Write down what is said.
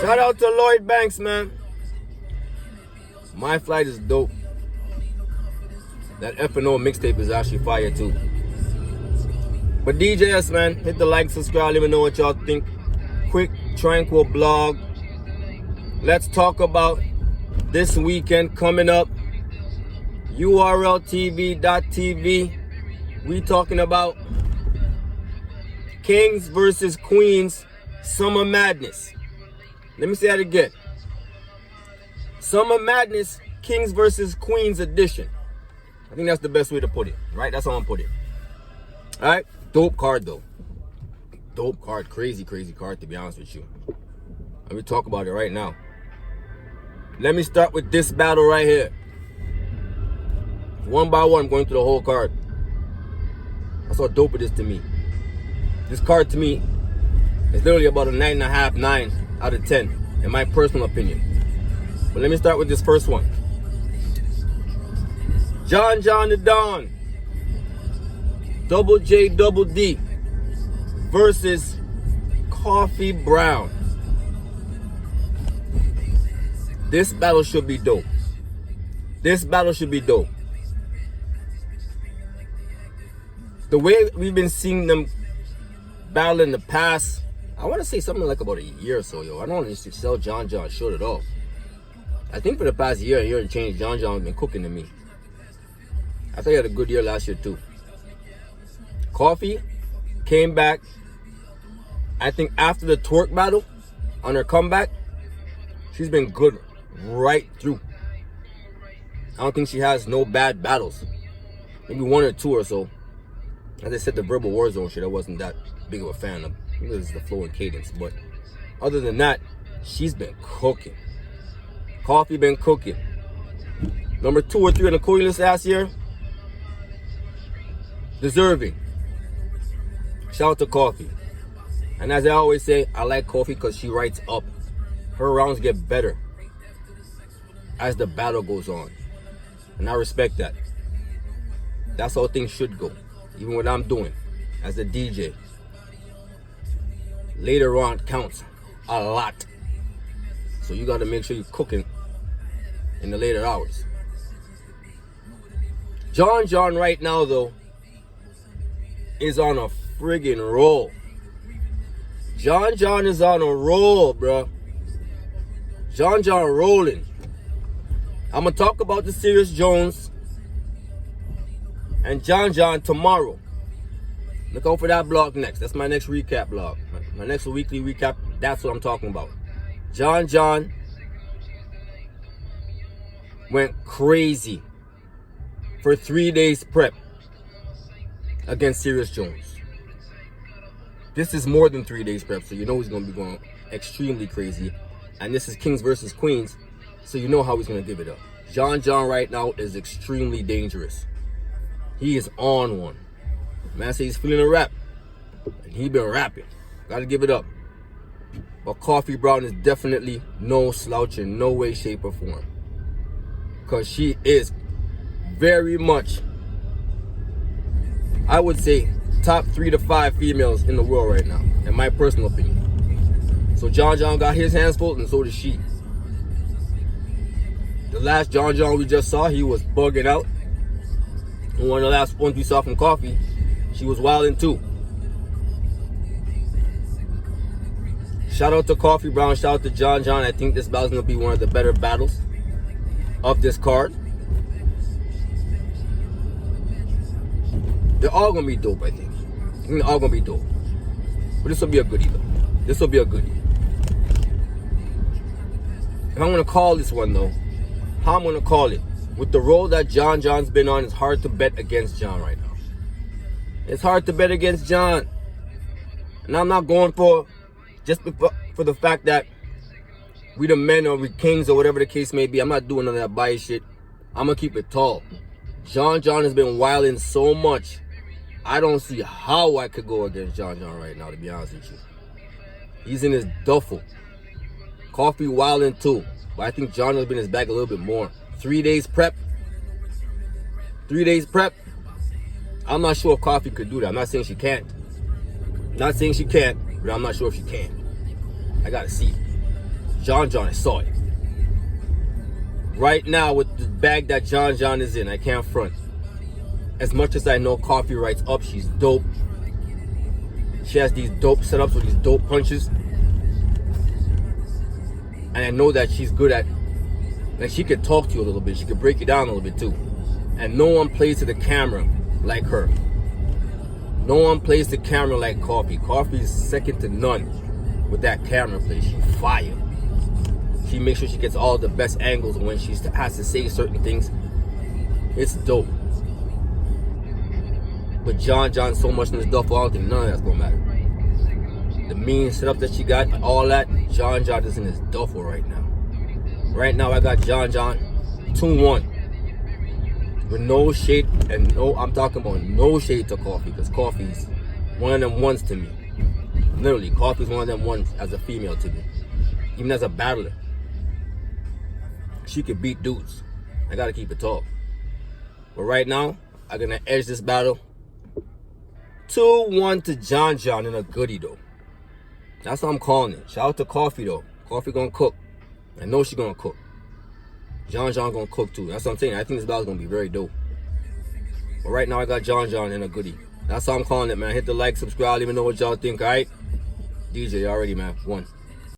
Shout out to Lloyd Banks, man. My Flight is dope. That F&O mixtape is actually fire too. But D.J.S, man, hit the like, subscribe, let me know what y'all think. Quick, tranquil blog. Let's talk about this weekend coming up. URLTV.TV. We talking about Kings versus Queens Summer Madness. Let me say that again. Summer Madness, Kings versus Queens edition. I think that's the best way to put it, right? That's how I'm gonna put it. All right, dope card though. Dope card, crazy card to be honest with you. Let me talk about it right now. Let me start with this battle right here. One by one, I'm going through the whole card. That's how dope it is to me. This card to me is literally about a 9.5, 9 out of 10, in my personal opinion. But let me start with this first one. John the Don, Double J Double D versus Coffee Brown. This battle should be dope. This battle should be dope. The way we've been seeing them battle in the past, I want to say something like about a year or so, yo. I don't want to sell John short at all. I think for the past year and change, John has been cooking to me. I thought he had a good year last year too. Coffee came back, I think after the twerk battle, on her comeback, she's been good right through. I don't think she has no bad battles. Maybe one or two or so. As I said, the verbal war zone shit, I wasn't that big of a fan of. This is the flow and cadence. But other than that, she's been cooking. Coffee been cooking. Number 2 or 3 on the Cody list last year. Deserving. Shout out to Coffee. And as I always say, I like Coffee because she writes up. Her rounds get better as the battle goes on. And I respect that. That's how things should go. Even what I'm doing as a DJ. Later on counts a lot. So you got to make sure you're cooking in the later hours. John right now though is on a friggin' roll. John is on a roll, bro. John rolling. I'm gonna talk about the Serious Jones and John tomorrow. Look out for that blog next. That's my next recap blog. My next weekly recap. That's what I'm talking about. John went crazy for 3 days prep against Serious Jones. This is more than 3 days prep, so you know he's going to be going extremely crazy. And this is Kings versus Queens, so you know how he's going to give it up. John right now is extremely dangerous. He is on one. Man say he's feeling a rap, and he been rapping. Gotta give it up. But Coffee Brown is definitely no slouch in no way, shape, or form. Because she is very much, I would say, top 3 to 5 females in the world right now, in my personal opinion. So John got his hands full, and so does she. The last John we just saw, he was bugging out. And one of the last ones we saw from Coffee, she was wilding too. Shout out to Coffee Brown, shout out to John. I think this battle's gonna be one of the better battles of this card. They're all gonna be dope, I think. They're all gonna be dope. But this will be a goodie though. This will be a goodie. If I'm gonna call this one though, how I'm gonna call it, with the role that John's been on, it's hard to bet against John right now. It's hard to bet against John. And I'm not going for just for the fact that we the men or we kings or whatever the case may be. I'm not doing none of that bias shit. I'm gonna keep it tall. John has been wilding so much. I don't see how I could go against John right now, to be honest with you. He's in his duffel. Coffee wilding too. But I think John has been in his bag a little bit more. 3 days prep. 3 days prep. I'm not sure if Coffee could do that. I'm not saying she can't. Not saying she can't, but I'm not sure if she can. I gotta see. John, I saw it. Right now, with the bag that John is in, I can't front. As much as I know Coffee writes up, she's dope. She has these dope setups with these dope punches. And I know that she's good at, like, she could talk to you a little bit. She could break you down a little bit too. And no one plays to the camera like her. No one plays the camera like Coffee. Coffee is second to none with that camera play. She fire. She makes sure she gets all the best angles when she has to say certain things. It's dope. But John so much in his duffel, I don't think none of that's gonna matter. The mean setup that she got, all that, John is in his duffel right now. Right now I got John 2-1. With no shade, and no, I'm talking about no shade to Coffee, because Coffee's one of them ones to me. Literally, Coffee's one of them ones as a female to me. Even as a battler. She could beat dudes. I gotta keep it tall. But right now, I'm gonna edge this battle 2-1 to John in a goodie though. That's what I'm calling it. Shout out to Coffee though. Coffee gonna cook. I know she gonna cook. John gonna cook too. That's what I'm saying. I think this battle's gonna be very dope. But right now I got John in a goodie. That's how I'm calling it, man. Hit the like, subscribe, let me know what y'all think, alright? DJ, already, man. 1.